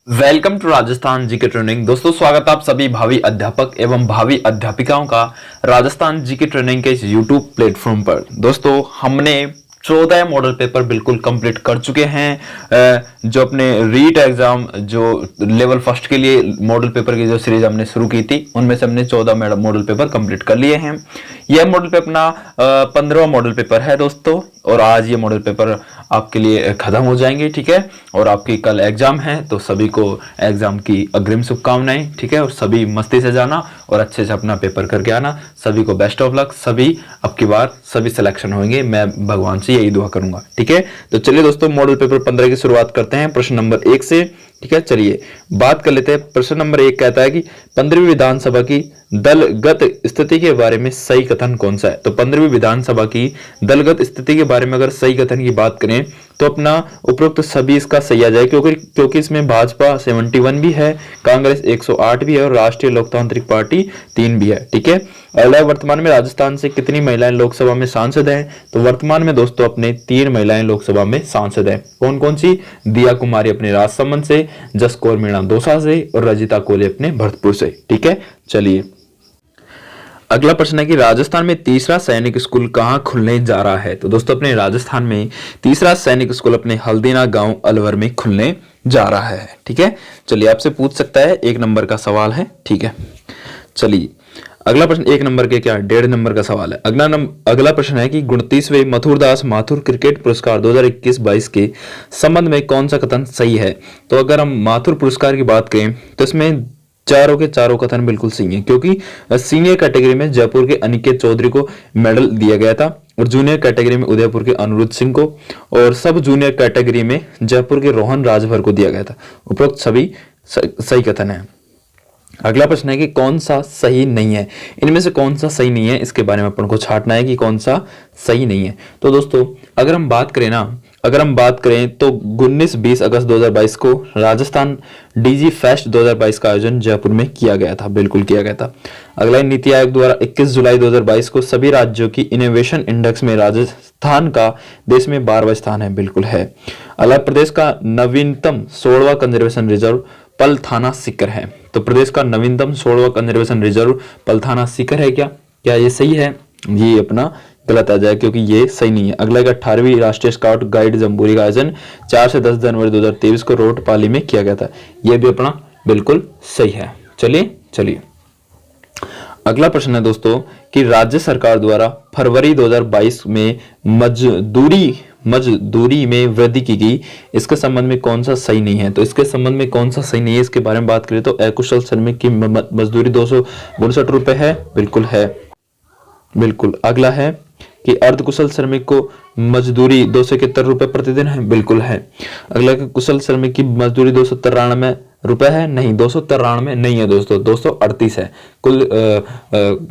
Welcome to Rajasthan GK training. दोस्तों स्वागत है आप सभी भावी अध्यापक एवं भावी अध्यापिकाओं का राजस्थान जीके ट्रेनिंग के इस यूट्यूब प्लेटफॉर्म पर। दोस्तों हमने 14 मॉडल पेपर बिल्कुल कंप्लीट कर चुके हैं। जो अपने रीट एग्जाम जो लेवल फर्स्ट के लिए मॉडल पेपर की जो सीरीज हमने शुरू की थी उनमें से हमने 14 मॉडल पेपर कंप्लीट कर लिए हैं। यह मॉडल पेपर अपना 15वां मॉडल पेपर है दोस्तों, और आज ये मॉडल पेपर आपके लिए खत्म हो जाएंगे। ठीक है, और आपकी कल एग्जाम है तो सभी को एग्जाम की अग्रिम शुभकामनाएं। ठीक है, और सभी मस्ती से जाना और अच्छे से अपना पेपर करके आना। सभी को बेस्ट ऑफ लक। सभी अब की बार सभी सिलेक्शन होंगे, मैं भगवान से यही दुआ करूंगा। ठीक है, तो चलिए दोस्तों मॉडल पेपर 15 की शुरुआत करते हैं प्रश्न नंबर 1 से। ठीक है, चलिए बात कर लेते हैं। प्रश्न नंबर 1 कहता है कि 15वीं विधानसभा की दलगत स्थिति के बारे में सही कथन कौन सा है। तो 15वीं विधानसभा की दलगत स्थिति के बारे में अगर सही कथन की बात करें तो अपना उपरोक्त सभी इसका सही आ जाए, क्योंकि इसमें भाजपा 71 भी है, कांग्रेस 108 भी है और राष्ट्रीय लोकतांत्रिक पार्टी 3 भी है। ठीक है, अगला वर्तमान में राजस्थान से कितनी महिलाएं लोकसभा में सांसद हैं। तो वर्तमान में दोस्तों अपने 3 महिलाएं लोकसभा में सांसद हैं। कौन कौन सी? दिया कुमारी अपने राजसमंद से, जस कौर मीणा दौसा से और रजिता कोले अपने भरतपुर से। ठीक है, चलिए अगला प्रश्न है कि राजस्थान में तीसरा सैनिक स्कूल कहां खुलने जा रहा है। तो दोस्तों अपने राजस्थान में तीसरा सैनिक स्कूल अपने हल्दीना गांव अलवर में खुलने जा रहा है। ठीक है, चलिए आपसे पूछ सकता है, 1 नंबर का सवाल है। ठीक है, चलिए अगला प्रश्न 1 नंबर के क्या 1.5 नंबर का सवाल है। अगला प्रश्न है कि 29वें मथुरदास माथुर क्रिकेट पुरस्कार 2021-22 के संबंध में कौन सा कथन सही है। तो अगर हम माथुर पुरस्कार की बात करें तो इसमें चारों के चारों कथन बिल्कुल सही हैं, क्योंकि सीनियर कैटेगरी में जयपुर के अनिकेत चौधरी को मेडल दिया गया था और जूनियर कैटेगरी में उदयपुर के अनुरुद्ध सिंह को और सब जूनियर कैटेगरी में जयपुर के रोहन राजभर को दिया गया था। उपरोक्त सभी सही कथन है। अगला प्रश्न है कि कौन सा सही नहीं है। इनमें से कौन सा सही नहीं है इसके बारे में अपन को छांटना है कि कौन सा सही नहीं है। तो दोस्तों अगर हम बात करें तो 19-20 अगस्त 2022 को राजस्थान डीजी फेस्ट 2022 का आयोजन जयपुर में किया गया था, बिल्कुल किया गया था। अगला नीति आयोग द्वारा 21 जुलाई 2022 को सभी राज्यों की इनोवेशन इंडेक्स में राजस्थान का देश में 12वां स्थान है, बिल्कुल है। अगला प्रदेश का नवीनतम 16वां कंजर्वेशन रिजर्व पलथाना सीकर है। तो प्रदेश का नवीनतम 16वां कंजर्वेशन रिजर्व पलथाना सीकर है। क्या ये सही है? ये अपना गलत आ जाए, क्योंकि ये सही नहीं है। अगला का 18वीं राष्ट्रीय स्काउट गाइड जम्बूरी का आयोजन 4 से 10 जनवरी 2023 को रोटपाली में किया गया था। यह भी अपना बिल्कुल सही है। चलिए अगला प्रश्न है दोस्तों कि राज्य सरकार द्वारा फरवरी 2022 में मजदूरी में वृद्धि की गई, इसके संबंध में कौन सा सही नहीं है। तो इसके संबंध में कौन सा सही नहीं है इसके बारे में बात करें तो अकुशल श्रमिक की मजदूरी 259 रुपए है, बिल्कुल है, बिल्कुल। अगला है कि अर्धकुशल श्रमिक को मजदूरी 271 रुपए प्रतिदिन है, बिल्कुल है। अगला कि कुशल श्रमिक की मजदूरी 293 रुपए है, नहीं 293 नहीं है दोस्तों, 238 है। कुल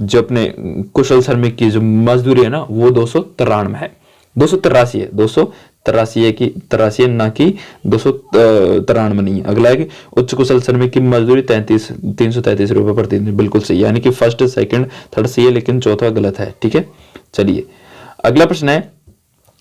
जो अपने कुशल श्रमिक की जो मजदूरी है ना वो 293 है, 283 है, 283 है कि 83 ना कि 293 नहीं है। अगला है कि उच्च कुशल श्रमिक की मजदूरी 333 रुपए प्रतिदिन, बिल्कुल सही, यानी कि फर्स्ट सेकंड थर्ड सही है लेकिन चौथा गलत है। ठीक है, चलिए अगला प्रश्न है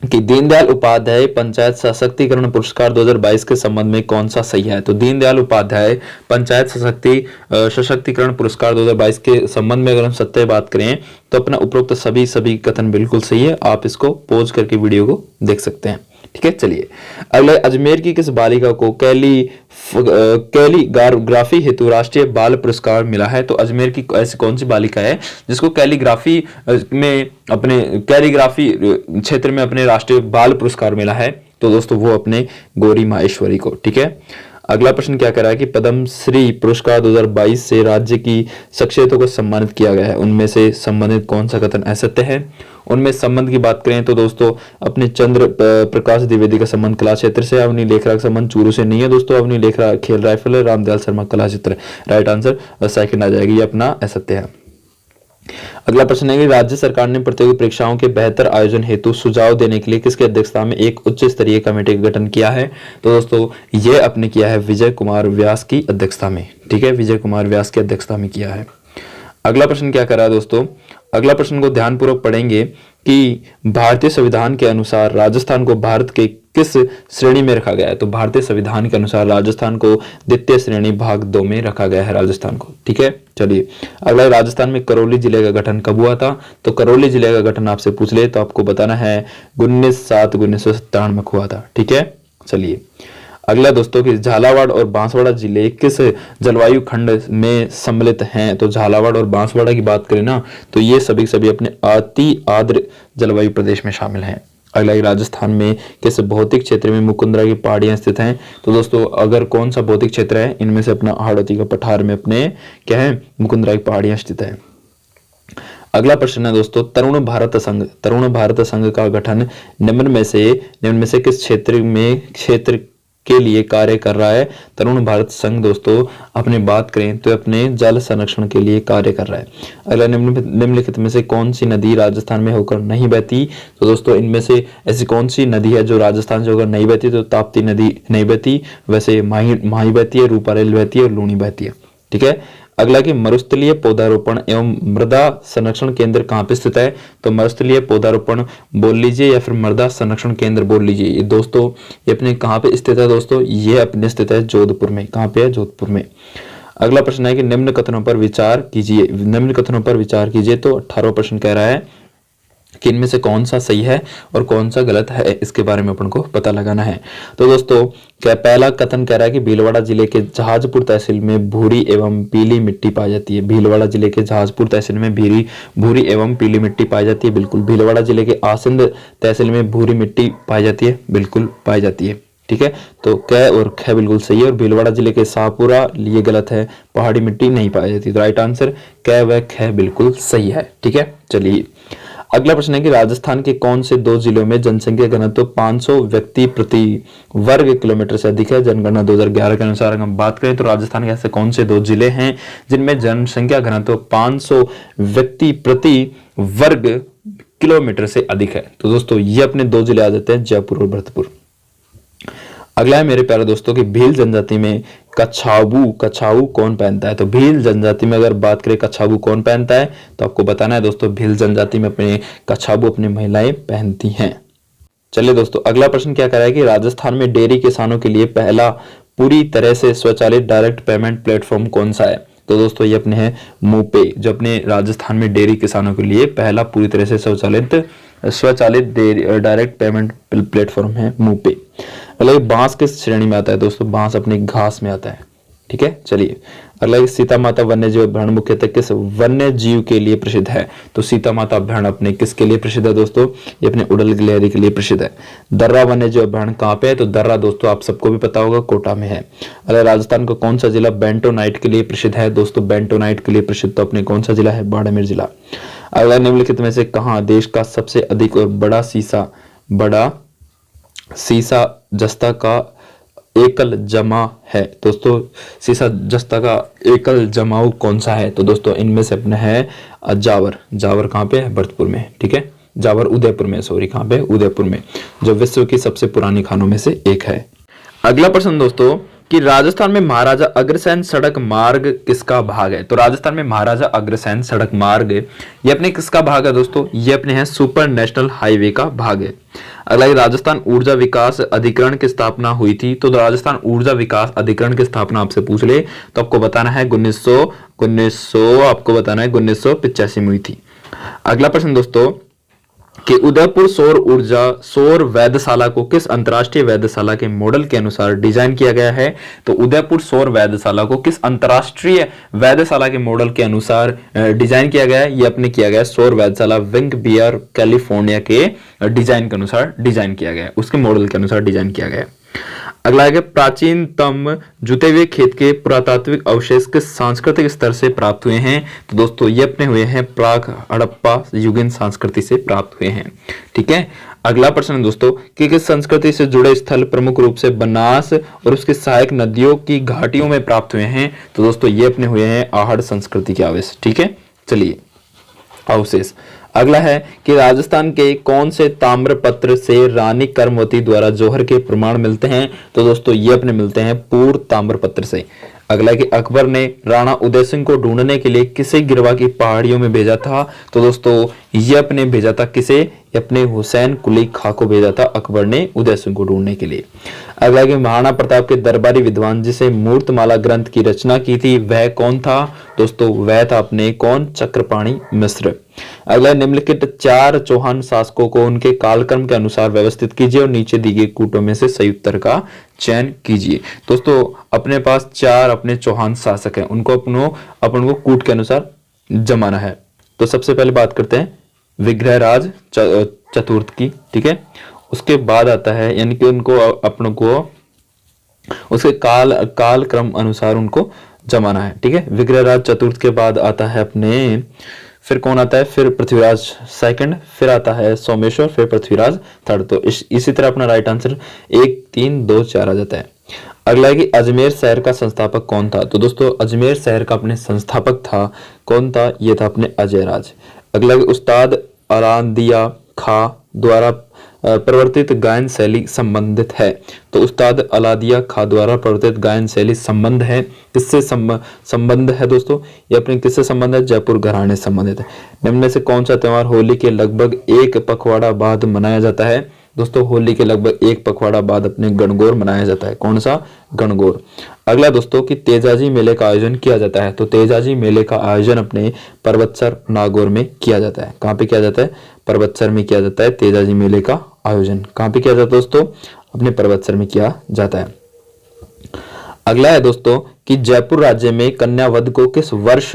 कि दीनदयाल उपाध्याय पंचायत सशक्तिकरण पुरस्कार 2022 के संबंध में कौन सा सही है। तो दीनदयाल उपाध्याय पंचायत सशक्तिकरण पुरस्कार 2022 के संबंध में अगर हम सत्य बात करें तो अपना उपरोक्त सभी कथन बिल्कुल सही है। आप इसको पॉज करके वीडियो को देख सकते हैं। ठीक है, चलिए अगले अजमेर की किस बालिका को कैलीग्राफी हेतु राष्ट्रीय बाल पुरस्कार मिला है। तो अजमेर की ऐसी कौन सी बालिका है जिसको कैलीग्राफी में अपने कैलीग्राफी क्षेत्र में अपने राष्ट्रीय बाल पुरस्कार मिला है। तो दोस्तों वो अपने गौरी माहेश्वरी को। ठीक है, अगला प्रश्न क्या कह रहा है कि पद्मश्री पुरस्कार 2022 से राज्य की शख्सियतों को सम्मानित किया गया है, उनमें से संबंधित कौन सा कथन असत्य है। उनमें संबंध की बात करें तो दोस्तों अपने चंद्र प्रकाश द्विवेदी का संबंध कला क्षेत्र से, अवनी लेखरा का संबंध चूरू से नहीं है दोस्तों, अवनी लेखरा खेल राइफल है, रामदयाल शर्मा कला क्षेत्र। राइट आंसर सेकंड आ जाएगी, ये अपना असत्य है। अगला प्रश्न है कि राज्य सरकार ने प्रतियोगी परीक्षाओं के बेहतर आयोजन हेतु सुझाव देने के लिए किसकी अध्यक्षता में एक उच्च स्तरीय कमेटी का गठन किया है। तो दोस्तों ये अपने किया है विजय कुमार व्यास की अध्यक्षता में। ठीक है, विजय कुमार व्यास की अध्यक्षता में किया है। अगला प्रश्न क्या कर रहा है दोस्तों, अगला प्रश्न को ध्यानपूर्वक पढ़ेंगे कि भारतीय संविधान के अनुसार राजस्थान को भारत के किस श्रेणी में रखा गया है। तो भारतीय संविधान के अनुसार राजस्थान को द्वितीय श्रेणी भाग 2 में रखा गया है राजस्थान को। ठीक है, चलिए अगला, राजस्थान में करौली जिले का गठन कब हुआ था। तो करौली जिले का गठन आपसे पूछ ले तो आपको बताना है 19/7/1997 में हुआ था। ठीक है, चलिए अगला दोस्तों कि झालावाड़ और बांसवाड़ा जिले किस जलवायु खंड में सम्मिलित हैं। तो झालावाड़ और बांसवाड़ा की बात करें ना तो ये सभी अपने अति आर्द्र जलवायु प्रदेश में शामिल हैं। अगला, राजस्थान में किस भौतिक क्षेत्र में मुकुंदरा की पहाड़ियां स्थित हैं। तो दोस्तों अगर कौन सा भौतिक क्षेत्र है, इनमें से अपना हाड़ौती का पठार में अपने क्या है, मुकुंदरा की पहाड़ियां स्थित है। अगला प्रश्न है दोस्तों, तरुण भारत संघ का गठन निम्न में से किस क्षेत्र के लिए कार्य कर रहा है। तरुण भारत संघ दोस्तों अपने बात करें तो अपने जल संरक्षण के लिए कार्य कर रहा है। अगला, निम्नलिखित में से कौन सी नदी राजस्थान में होकर नहीं बहती। तो दोस्तों इनमें से ऐसी कौन सी नदी है जो राजस्थान से होकर नहीं बहती। तो ताप्ती नदी नहीं बहती, वैसे माही बहती है, रूपारेल बहती है और लूनी बहती है। ठीक है, अगला कि मरुस्थलीय पौधारोपण एवं मृदा संरक्षण केंद्र कहाँ पे स्थित है। तो मरुस्थलीय पौधारोपण बोल लीजिए या फिर मृदा संरक्षण केंद्र बोल लीजिए। ये दोस्तों ये अपने कहाँ पे स्थित है दोस्तों, ये अपने स्थित है जोधपुर में। कहाँ पे है, जोधपुर में। अगला प्रश्न है कि निम्न कथनों पर विचार कीजिए। तो 18वां प्रश्न कह रहा है कि इनमें से कौन सा सही है और कौन सा गलत है, इसके बारे में अपन को पता लगाना है। तो दोस्तों क्या पहला कथन कह रहा है कि भीलवाड़ा जिले के जहाजपुर तहसील में भूरी एवं पीली मिट्टी पाई जाती है। भीलवाड़ा जिले के जहाजपुर तहसील में भूरी एवं पीली मिट्टी पाई जाती है, बिल्कुल। भीलवाड़ा जिले के आसिंद तहसील में भूरी मिट्टी पाई जाती है, बिल्कुल पाई जाती है। ठीक है, तो क और ख बिल्कुल सही है। और भीलवाड़ा जिले के शाहपुरा ये गलत है, पहाड़ी मिट्टी नहीं पाई जाती। तो राइट आंसर क व ख बिल्कुल सही है। ठीक है, चलिए अगला प्रश्न है कि राजस्थान के कौन से 2 जिलों में जनसंख्या घनत्व 500 व्यक्ति प्रति वर्ग किलोमीटर से अधिक है। जनगणना 2011 के अनुसार अगर हम बात करें तो राजस्थान के ऐसे कौन से 2 जिले हैं जिनमें जनसंख्या घनत्व 500 व्यक्ति प्रति वर्ग किलोमीटर से अधिक है। तो दोस्तों ये अपने 2 जिले आ जाते हैं, जयपुर और भरतपुर। अगला है मेरे प्यारे दोस्तों कि भील जनजाति में कछाऊ कौन पहनता है। तो भील जनजाति में अगर बात करें कछाऊ कौन पहनता है तो आपको बताना है दोस्तों, भील जनजाति में अपने कछाऊ अपनी महिलाएं पहनती हैं। चलिए दोस्तों अगला प्रश्न क्या कह रहा है कि राजस्थान में डेयरी किसानों के लिए पहला पूरी तरह से स्वचालित डायरेक्ट पेमेंट प्लेटफॉर्म कौन सा है। तो दोस्तों ये अपने हैं मोपे, जो अपने राजस्थान में डेयरी किसानों के लिए पहला पूरी तरह से स्वचालित डायरेक्ट पेमेंट प्लेटफॉर्म है मोपे। अगला बांस किस श्रेणी में आता है दोस्तों, बांस अपने घास में आता है। ठीक है, चलिए अगला सीता माता वन्य जीव अभ्यारण्य मुख्यतः किस वन्य जीव के लिए प्रसिद्ध है। तो सीता माता अभ्यारण्य अपने किसके लिए प्रसिद्ध है दोस्तों, ये अपने उड़ल गिलहरी के लिए प्रसिद्ध है। दर्रा वन्य जीव अभ्यारण्य कहाँ पे है। तो दर्रा दोस्तों आप सबको भी पता होगा कोटा में है। अगर राजस्थान का कौन सा जिला बेंटोनाइट के लिए प्रसिद्ध है दोस्तों, बेंटोनाइट के लिए प्रसिद्ध तो अपने कौन सा जिला है, बाड़मेर जिला। अगला निम्नलिखित में से कहाँ देश का सबसे अधिक और बड़ा सीसा जस्ता का एकल जमा है। दोस्तों सीसा जस्ता का एकल जमाऊ कौन सा है। तो दोस्तों इनमें से अपना है जावर कहाँ पे है, भरतपुर में। ठीक है, जावर उदयपुर में, सॉरी कहाँ पे, उदयपुर में, जो विश्व की सबसे पुरानी खानों में से एक है। अगला प्रश्न दोस्तों कि राजस्थान में महाराजा अग्रसेन सड़क मार्ग किसका भाग है। तो राजस्थान में महाराजा अग्रसेन सड़क मार्ग ये अपने किसका भाग है दोस्तों, ये अपने हैं सुपर नेशनल हाईवे का भाग है। अगला राजस्थान ऊर्जा विकास अधिकरण की स्थापना हुई थी। तो राजस्थान ऊर्जा विकास अधिकरण की स्थापना आपसे पूछ ले तो आपको बताना है 1985 में हुई थी। अगला प्रश्न दोस्तों कि उदयपुर सौर वेधशाला को किस अंतरराष्ट्रीय वेधशाला के मॉडल के अनुसार डिजाइन किया गया है। तो उदयपुर सौर वेधशाला को किस अंतरराष्ट्रीय वेधशाला के मॉडल के अनुसार डिजाइन किया गया है। ये अपने किया गया सौर वेधशाला विंग बियर कैलिफोर्निया के डिजाइन के अनुसार डिजाइन किया गया है, उसके मॉडल के अनुसार डिजाइन किया गया है। अगला है प्राचीनतम जुते हुए खेत के पुरातात्विक अवशेष किस सांस्कृतिक स्तर से प्राप्त हुए हैं। तो दोस्तों ये अपने हुए हैं प्राग हड़प्पा युगीन संस्कृति से प्राप्त हुए हैं। ठीक है, अगला प्रश्न है दोस्तों कि किस संस्कृति से जुड़े स्थल प्रमुख रूप से बनास और उसके सहायक नदियों की घाटियों में प्राप्त हुए हैं। तो दोस्तों ये अपने हुए हैं आहड़ संस्कृति के अवशेष। ठीक है, चलिए अवशेष। अगला है कि राजस्थान के कौन से ताम्रपत्र से रानी कर्मवती द्वारा जौहर के प्रमाण मिलते हैं। तो दोस्तों ये अपने मिलते हैं पूर्व ताम्रपत्र से। अगला कि अकबर ने राणा उदय सिंह को ढूंढने के लिए किसे गिरवा की पहाड़ियों में भेजा था? तो दोस्तों ये अपने भेजा था किसे? अपने हुसैन कुली खां को भेजा था अकबर ने उदय सिंह को ढूंढने के लिए। अगला कि महाराणा प्रताप के दरबारी विद्वान जिसे मूर्तमाला ग्रंथ की रचना की थी वह कौन था? दोस्तों वह था अपने कौन? चक्रपाणि मिश्र। अगला निम्नलिखित 4 चौहान शासकों को उनके कालक्रम के अनुसार व्यवस्थित कीजिए और नीचे दी गई कूटों में से सही उत्तर का चयन कीजिए। दोस्तों अपने पास 4 अपने चौहान शासक हैं, उनको अपन को कूट के अनुसार जमाना है। तो सबसे पहले बात करते हैं विग्रहराज चतुर्थ की, ठीक है। उसके बाद आता है यानी कि उनको अपन को उसके काल क्रम अनुसार उनको जमाना है, ठीक है। विग्रहराज चतुर्थ के बाद आता है अपने फिर कौन आता है? फिर पृथ्वीराज सेकंड, फिर आता है सोमेश्वर, फिर पृथ्वीराज थर्ड। तो इसी तरह अपना राइट आंसर 1 3 2 4 आ जाता है। अगला है कि अजमेर शहर का संस्थापक कौन था? तो दोस्तों अजमेर शहर का अपने संस्थापक था कौन था? ये था अपने अजय राज। अगला है कि उस्ताद अलादिया खां द्वारा प्रवर्तित गायन शैली संबंधित है। तो उस्ताद अलादिया खां द्वारा प्रवर्तित गायन शैली संबंध है किससे संबंध है दोस्तों? ये अपने किससे संबंध है? जयपुर घराने से संबंधित है। निम्न में से कौन सा त्योहार होली के लगभग 1 पखवाड़ा बाद मनाया जाता है? दोस्तों होली के लगभग 1 पखवाड़ा बाद अपने गणगौर मनाया जाता है। कौन सा? गणगौर। अगला दोस्तों कि तेजाजी मेले का आयोजन किया जाता है। तो तेजाजी मेले का आयोजन अपने परबतसर नागौर में किया जाता है। कहाँ पे किया जाता है? परबतसर में किया जाता है। तेजाजी मेले का आयोजन कहाँ पे किया जाता है दोस्तों? अपने परबतसर में किया जाता है। अगला है दोस्तों कि जयपुर राज्य में कन्यावध को किस वर्ष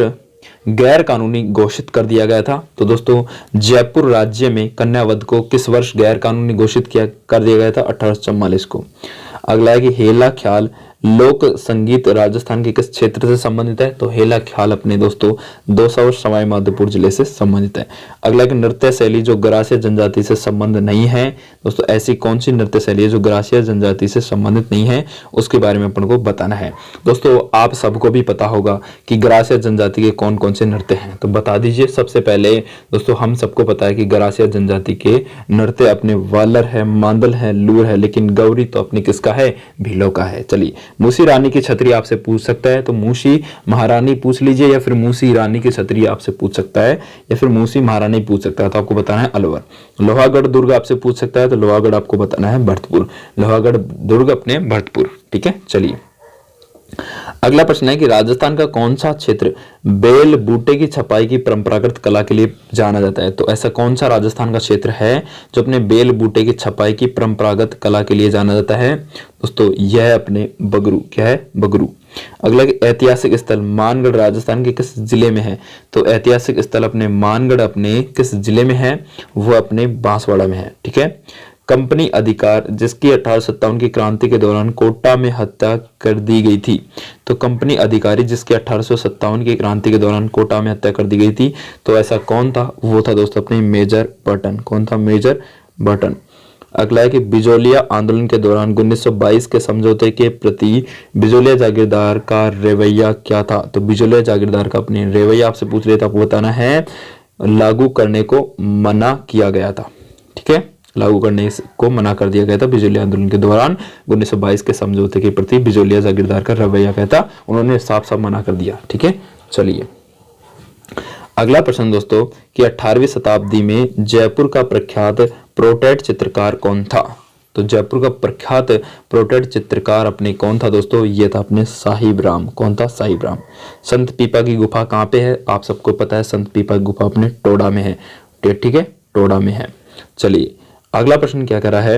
गैर कानूनी घोषित कर दिया गया था? तो दोस्तों जयपुर राज्य में कन्यावध को किस वर्ष गैर कानूनी घोषित कर दिया गया था? 1844 को। अगला है कि हेला ख्याल लोक संगीत राजस्थान के किस क्षेत्र से संबंधित है? तो हेला ख्याल अपने दोस्तों दौसा और सवाई माधोपुर जिले से संबंधित है। अगला कि नृत्य शैली जो गरासिया जनजाति से संबंध नहीं है। दोस्तों ऐसी कौन सी नृत्य शैली है जो गरासिया जनजाति से संबंधित नहीं है? उसके बारे में अपन को बताना है। दोस्तों आप सबको भी पता होगा कि गरासिया जनजाति के कौन कौन से नृत्य हैं, तो बता दीजिए। सबसे पहले दोस्तों हम सबको पता है कि गरासिया जनजाति के नृत्य अपने वालर है, मांदल है, लूर है, लेकिन गौरी तो अपने किसका है? भीलों का है। चलिए मूसी रानी की छतरी आपसे पूछ सकता है तो मूसी महारानी पूछ लीजिए, या फिर मूसी रानी की छतरी आपसे पूछ सकता है, या फिर मूसी महारानी पूछ सकता है। तो आपको बताना है अलवर। लोहागढ़ दुर्ग आपसे पूछ सकता है तो लोहागढ़ आपको बताना है भरतपुर। लोहागढ़ दुर्ग अपने भरतपुर, ठीक है। चलिए अगला प्रश्न है कि राजस्थान का कौन सा क्षेत्र बेल बूटे की छपाई की परंपरागत कला के लिए जाना जाता है? तो ऐसा कौन सा राजस्थान का क्षेत्र है जो अपने बेल बूटे की छपाई की परंपरागत कला के लिए जाना जाता है? दोस्तों यह अपने बगरू। क्या है? बगरू। अगला ऐतिहासिक स्थल मानगढ़ राजस्थान के किस जिले में है? तो ऐतिहासिक स्थल अपने मानगढ़ अपने किस जिले में है? वो अपने बांसवाड़ा में है, ठीक है। कंपनी अधिकार जिसकी 1857 की क्रांति के दौरान कोटा में हत्या कर दी गई थी। तो कंपनी अधिकारी जिसकी 1857 की क्रांति के दौरान कोटा में हत्या कर दी गई थी, तो ऐसा कौन था? वो था दोस्तों अपने मेजर बर्टन। कौन था? Major Burton. अगला है कि बिजोलिया आंदोलन के दौरान 1922 के समझौते के प्रति बिजोलिया जागीरदार का रवैया क्या था? तो बिजोलिया जागीरदार का अपने रवैया आपसे पूछ रहे थे, आपको बताना है लागू करने को मना किया गया था, ठीक है। लागू करने को मना कर दिया गया था बिजोलिया आंदोलन के दौरान। 1922 के समझौते के प्रति बिजोलिया जागीरदार का रवैया क्या था? उन्होंने साफ साफ मना कर दिया, ठीक है। चलिए अगला प्रश्न दोस्तों कि 18वीं शताब्दी में जयपुर का प्रख्यात प्रोटेट चित्रकार कौन था? तो जयपुर का प्रख्यात प्रोटेट चित्रकार अपने कौन था दोस्तों? ये था अपने साहिब राम। कौन था? साहिब राम। संत पीपा की गुफा कहाँ पे है? आप सबको पता है संत पीपा की गुफा अपने टोडा में है, ठीक है, टोडा में है। चलिए अगला प्रश्न क्या करा है?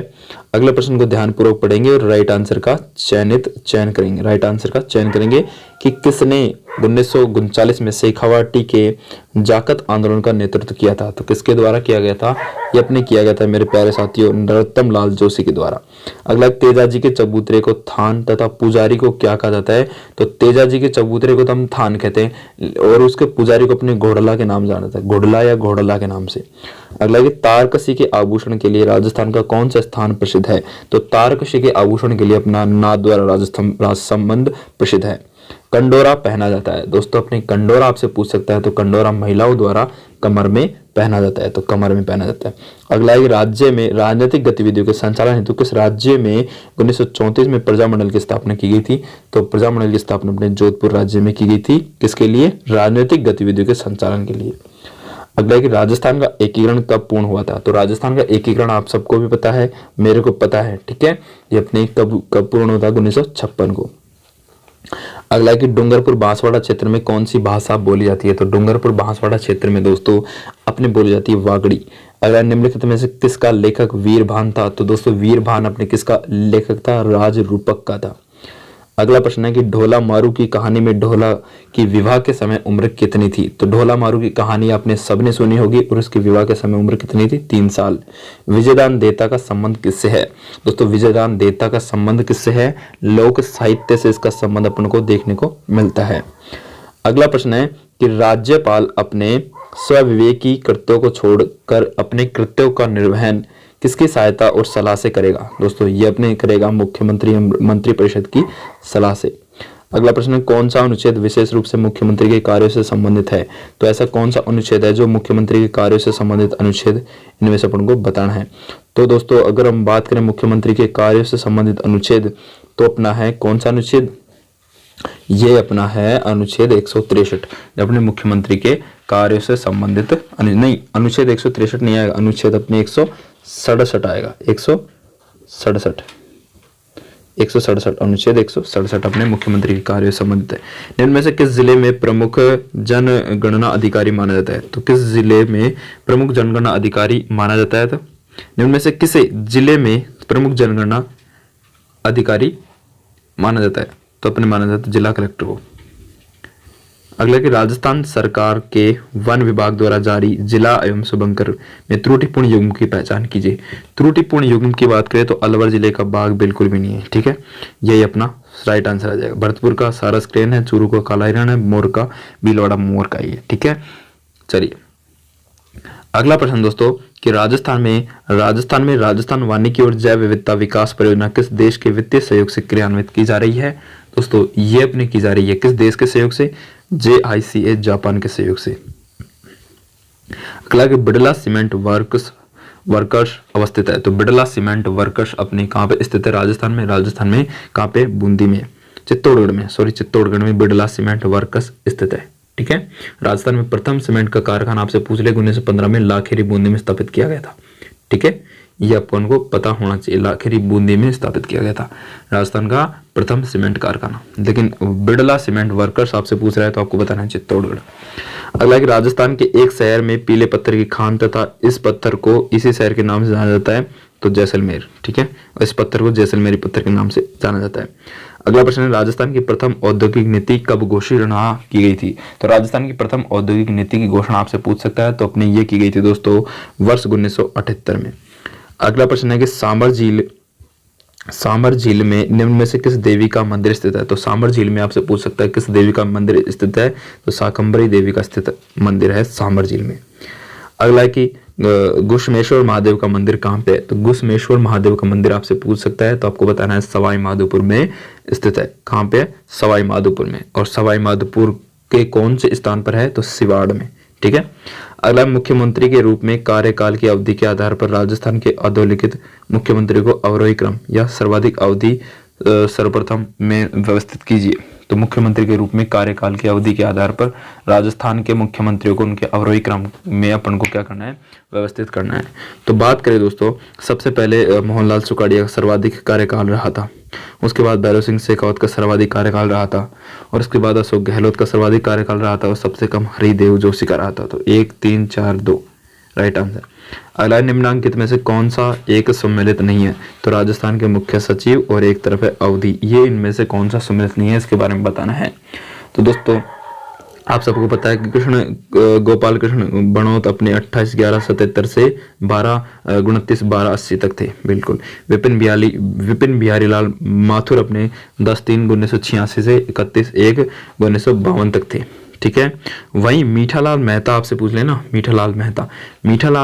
अगले प्रश्न को ध्यानपूर्वक पढ़ेंगे और राइट आंसर का चयन करेंगे। राइट आंसर का चयन करेंगे कि किसने 1939 में शेखावाटी के जाकत आंदोलन का नेतृत्व किया था? तो किसके द्वारा किया गया था? ये अपने किया गया था मेरे प्यारे साथियों नरोत्तम लाल जोशी के द्वारा। अगला तेजाजी के चबूतरे को थान तथा पुजारी को क्या कहा जाता है? तो तेजाजी के चबूतरे को तो हम थान कहते हैं और उसके पुजारी को अपने घोड़ला के नाम जाना जाता है, घोड़ला या घोड़ला के नाम से। अगला कि तारकसी के आभूषण के लिए राजस्थान का कौन सा स्थान प्रसिद्ध है? तो तारकसी के आभूषण के लिए अपना नाथद्वारा राजस्थान संबंध प्रसिद्ध है। कंडोरा पहना जाता है। दोस्तों अपने कंडोरा आपसे पूछ सकता है, तो कंडोरा महिलाओं द्वारा कमर में पहना जाता है, तो कमर में पहना जाता है। अगला है राज्य में राजनीतिक गतिविधियों के संचालन हेतु किस राज्य में 1934 में प्रजामंडल की स्थापना की गई थी? तो प्रजामंडल की स्थापना अपने जोधपुर राज्य में की गई थी। किसके लिए? राजनीतिक गतिविधियों के संचालन के लिए। अगला है कि राजस्थान का एकीकरण कब पूर्ण हुआ था? तो राजस्थान का एकीकरण आप सबको भी पता है, मेरे को पता है, ठीक है। ये अपने कब पूर्ण हुआ था? 1956 को। अगला है कि डूंगरपुर बांसवाड़ा क्षेत्र में कौन सी भाषा बोली जाती है? तो डूंगरपुर बांसवाड़ा क्षेत्र में दोस्तों अपने बोली जाती है वागड़ी। अगला निम्नलिखित में से किसका लेखक वीरभान था? तो दोस्तों वीरभान अपने किसका लेखक था? राज रूपक का था। अगला प्रश्न है कि ढोला मारू की कहानी में ढोला की विवाह के समय उम्र कितनी थी? तो ढोला मारू की कहानी आपने सबने सुनी होगी और उसकी विवाह के समय उम्र कितनी थी? 3 साल। विजयदान देता का संबंध किससे है? दोस्तों विजयदान देता का संबंध किससे है? लोक साहित्य से इसका संबंध अपन को देखने को मिलता है। अगला प्रश्न है कि राज्यपाल अपने स्वविवेकी कृत्यों को छोड़कर अपने कृत्यों का निर्वहन किसकी सहायता और सलाह से करेगा? दोस्तों ये अपने करेगा मुख्यमंत्री मंत्रिपरिषद की सलाह से। अगला प्रश्न, कौन सा अनुच्छेद विशेष रूप से मुख्यमंत्री के कार्यों से संबंधित है? तो ऐसा कौन सा अनुच्छेद है जो मुख्यमंत्री के कार्यों से संबंधित अनुच्छेद, इनमें से अपन को बताना है। तो दोस्तों अगर हम बात करें मुख्यमंत्री के कार्यों से संबंधित अनुच्छेद, तो अपना है कौन सा अनुच्छेद? ये अपना है अनुच्छेद 163, अपने मुख्यमंत्री के कार्यों से संबंधित नहीं, अनुच्छेद 163 नहीं आएगा, अनुच्छेद अपने 167 आएगा। 167 अनुच्छेद 167 अपने मुख्यमंत्री के कार्यों से संबंधित है। निम्न में से किस जिले में प्रमुख जनगणना अधिकारी माना जाता है? तो किस जिले में प्रमुख जनगणना अधिकारी माना जाता है? तो निम्न में से किस जिले में प्रमुख जनगणना अधिकारी माना जाता है? तो अपने माना जाता है जिला कलेक्टर को। अगला कि राजस्थान सरकार के वन विभाग द्वारा जारी जिला एवं शुभंकर में त्रुटिपूर्ण युग्म की पहचान कीजिए। त्रुटिपूर्ण युग्म की बात करें तो अलवर जिले का बाघ बिल्कुल भी नहीं है, ठीक है, यही अपना राइट आंसर आ जाएगा। भरतपुर का सारस क्रेन है, चूरू का काला हिरण है, मोर का भीलवाड़ा मोर का ही है, ठीक है। चलिए अगला प्रश्न दोस्तों कि राजस्थान में राजस्थान वानिकी और जैव विविधता विकास परियोजना किस देश के वित्तीय सहयोग से क्रियान्वित की जा रही है? दोस्तों ये अपनी की जा रही है किस देश के सहयोग से? JICA जापान के सहयोग से। अगला कि बिड़ला सीमेंट वर्कर्स अवस्थित है, तो बिड़ला सीमेंट वर्कर्स अपने कहाँ पे स्थित है? राजस्थान में कहाँ पे? बूंदी में, चित्तौड़गढ़ में बिड़ला सीमेंट वर्कर्स स्थित है, ठीक है। राजस्थान में प्रथम सीमेंट का कारखाना आपसे पूछ ले 1915 में लाखेरी बूंदी में स्थापित किया गया था, ठीक है, ये अपन को पता होना चाहिए। लाखेरी बूंदी में स्थापित किया गया था राजस्थान का प्रथम सीमेंट कारखाना। लेकिन बिड़ला सीमेंट वर्कर्स आपसे पूछ रहा है तो आपको बताना है चित्तौड़गढ़। अगला कि राजस्थान के एक शहर में पीले पत्थर की खान तथा इस पत्थर को इसी शहर के नाम से जाना जाता है, तो जैसलमेर, ठीक है, इस पत्थर को जैसलमेरी पत्थर के नाम से जाना जाता है। अगला प्रश्न है राजस्थान की प्रथम औद्योगिक नीति कब घोषणा की गई थी? तो राजस्थान की प्रथम औद्योगिक नीति की घोषणा आपसे पूछ सकता है, तो अपने ये की गई थी दोस्तों वर्ष 1978 में। अगला प्रश्न है कि सांबर झील में निम्न में से किस देवी का मंदिर स्थित है? तो सांबर झील में आपसे पूछ सकता है किस देवी का मंदिर स्थित है? तो शाकंभरी देवी का स्थित मंदिर है सांबर झील में। अगला है कि घुश्मेश्वर महादेव का मंदिर कहाँ पे है? तो घुश्मेश्वर महादेव का मंदिर आपसे पूछ सकता है, तो आपको बताना है सवाई माधोपुर में स्थित है। कहाँ पे? सवाई माधोपुर में। और सवाई माधोपुर के कौन से स्थान पर है? तो सिवाड़ में, ठीक है। अगला मुख्यमंत्री के रूप में कार्यकाल की अवधि के आधार पर राजस्थान के अधोलिखित मुख्यमंत्री को अवरोही क्रम या सर्वाधिक अवधि सर्वप्रथम में व्यवस्थित कीजिए। तो मुख्यमंत्री के रूप में कार्यकाल की अवधि के आधार पर राजस्थान के मुख्यमंत्रियों को उनके अवरोही क्रम में अपन को क्या करना है? व्यवस्थित करना है। तो बात करें दोस्तों, सबसे पहले मोहनलाल सुखाड़िया का सर्वाधिक कार्यकाल रहा था, उसके बाद भैरव सिंह शेखावत का सर्वाधिक कार्यकाल रहा था, और उसके बाद अशोक गहलोत का सर्वाधिक कार्यकाल रहा था, और सबसे कम हरिदेव जोशी का रहा था। तो 1 3 4 2 राइट आंसर। अगला निम्नांकित में से कौन सा एक सम्मिलित नहीं है? तो राजस्थान के मुख्य सचिव और एक तरफ है अवधि, ये इनमें से कौन सा सम्मिलित नहीं है, इसके बारे में बताना है। तो दोस्तों आप सबको पता है कि गोपाल कृष्ण बनोत अपने 28/11/77 से 12/29/1280 तक थे, बिल्कुल। विपिन बिहारी लाल माथुर अपने 10/3/1986 से 31/1/1952 तक थे, ठीक है। वहीं मीठालाल मेहता आपसे पूछ लेना, मीठालाल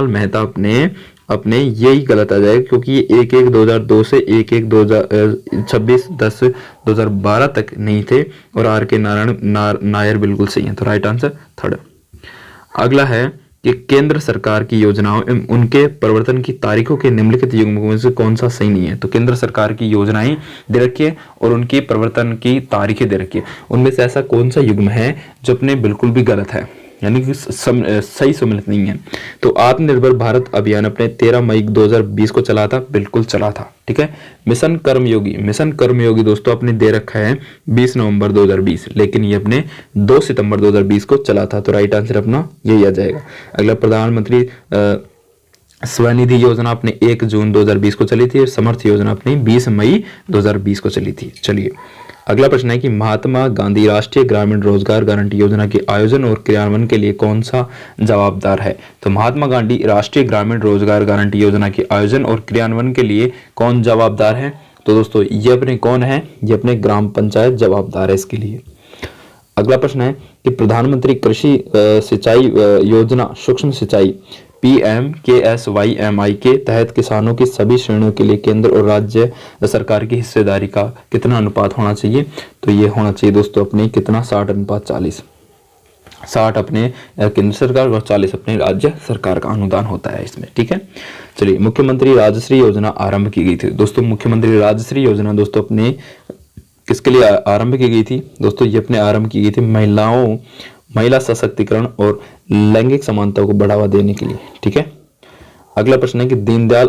मेहता अपने अपने यही गलत आ जाएगा, क्योंकि ये 1/1/2002 से 1/1/2026 तक नहीं थे, और आर के नायर बिल्कुल सही है। तो राइट आंसर थर्ड। अगला है कि केंद्र सरकार की योजनाओं एवं उनके परिवर्तन की तारीखों के निम्नलिखित युग्मों में से कौन सा सही नहीं है। तो केंद्र सरकार की योजनाएं दे रखी है और उनके परिवर्तन की तारीखें दे रखी है, उनमें से ऐसा कौन सा युग्म है जो अपने बिल्कुल भी गलत है, यानी कि सही सम्मिलित नहीं है। तो आत्मनिर्भर भारत अभियान अपने 13 मई 2020 को चला था, बिल्कुल चला था, ठीक है। मिशन कर्मयोगी दोस्तों अपने दे रखा है 20 नवंबर 2020, लेकिन ये अपने 2 सितंबर 2020 को चला था। तो राइट आंसर अपना यही आ जाएगा। अगला प्रधानमंत्री स्वनिधि योजना अपने 1 जून 2020 को चली थी, और समर्थ योजना अपनी 20 मई 2020 को चली थी। चलिए अगला प्रश्न है कि महात्मा गांधी राष्ट्रीय ग्रामीण रोजगार गारंटी योजना के आयोजन और क्रियान्वयन के लिए कौन सा जवाबदार है। तो महात्मा गांधी राष्ट्रीय ग्रामीण रोजगार गारंटी योजना के आयोजन और क्रियान्वयन के लिए कौन जवाबदार है। तो दोस्तों ये अपने कौन है, ये अपने ग्राम पंचायत जवाबदार है इसके लिए। अगला प्रश्न है कि प्रधानमंत्री कृषि सिंचाई योजना सूक्ष्म सिंचाई PMKSYMI के तहत किसानों की सभी श्रेणियों के लिए केंद्र और राज्य सरकार की हिस्सेदारी का कितना अनुपात होना चाहिए। तो ये होना चाहिए दोस्तों अपने कितना 60:40। 60 अपने केंद्र सरकार और 40 अपने राज्य सरकार का अनुदान होता है इसमें, ठीक है। चलिए मुख्यमंत्री राजश्री योजना आरंभ की गई थी दोस्तों। मुख्यमंत्री राजश्री योजना दोस्तों अपने किसके लिए आरंभ की गई थी दोस्तों, ये अपने आरंभ की गई थी महिला सशक्तिकरण और लैंगिक समानता को बढ़ावा देने के लिए, ठीक है। अगला प्रश्न है कि दीनदयाल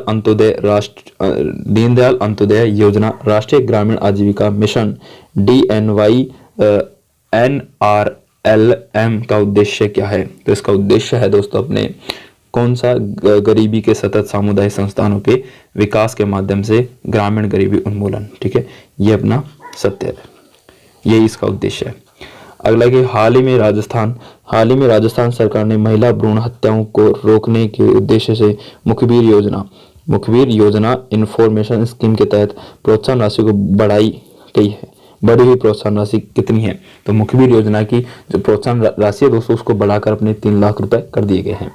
अंत्योदय योजना राष्ट्रीय ग्रामीण आजीविका मिशन DNYNRLM का उद्देश्य क्या है। तो इसका उद्देश्य है दोस्तों अपने कौन सा, गरीबी के सतत सामुदायिक संस्थानों के विकास के माध्यम से ग्रामीण गरीबी उन्मूलन, ठीक है। ये अपना सत्य है, यही इसका उद्देश्य है। अगला कि हाल ही में राजस्थान सरकार ने महिला भ्रूण हत्याओं को रोकने के उद्देश्य से मुखबिर योजना इन्फॉर्मेशन स्कीम के तहत प्रोत्साहन राशि को बढ़ाई गई है। बढ़ी हुई प्रोत्साहन राशि कितनी है। तो मुखबिर योजना की जो प्रोत्साहन राशि है दोस्तों उसको बढ़ाकर अपने 3 लाख रुपए कर दिए गए हैं।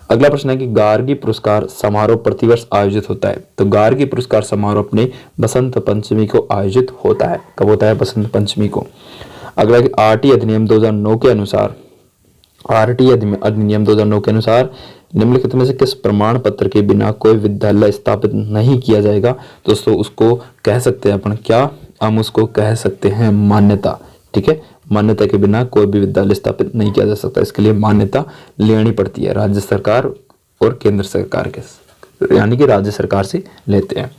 अगला प्रश्न है कि गार्गी पुरस्कार समारोह प्रतिवर्ष आयोजित होता है। तो गार्गी पुरस्कार समारोह अपने बसंत पंचमी को आयोजित होता है। कब होता है, बसंत पंचमी को। अगला RT अधिनियम 2009 के अनुसार निम्नलिखित में से किस प्रमाण पत्र के बिना कोई विद्यालय स्थापित नहीं किया जाएगा। दोस्तों उसको कह सकते हैं अपन क्या, हम उसको कह सकते हैं मान्यता, ठीक है। मान्यता के बिना कोई भी विद्यालय स्थापित नहीं किया जा सकता, इसके लिए मान्यता लेनी पड़ती है राज्य सरकार और केंद्र सरकार के, यानी कि राज्य सरकार से लेते हैं,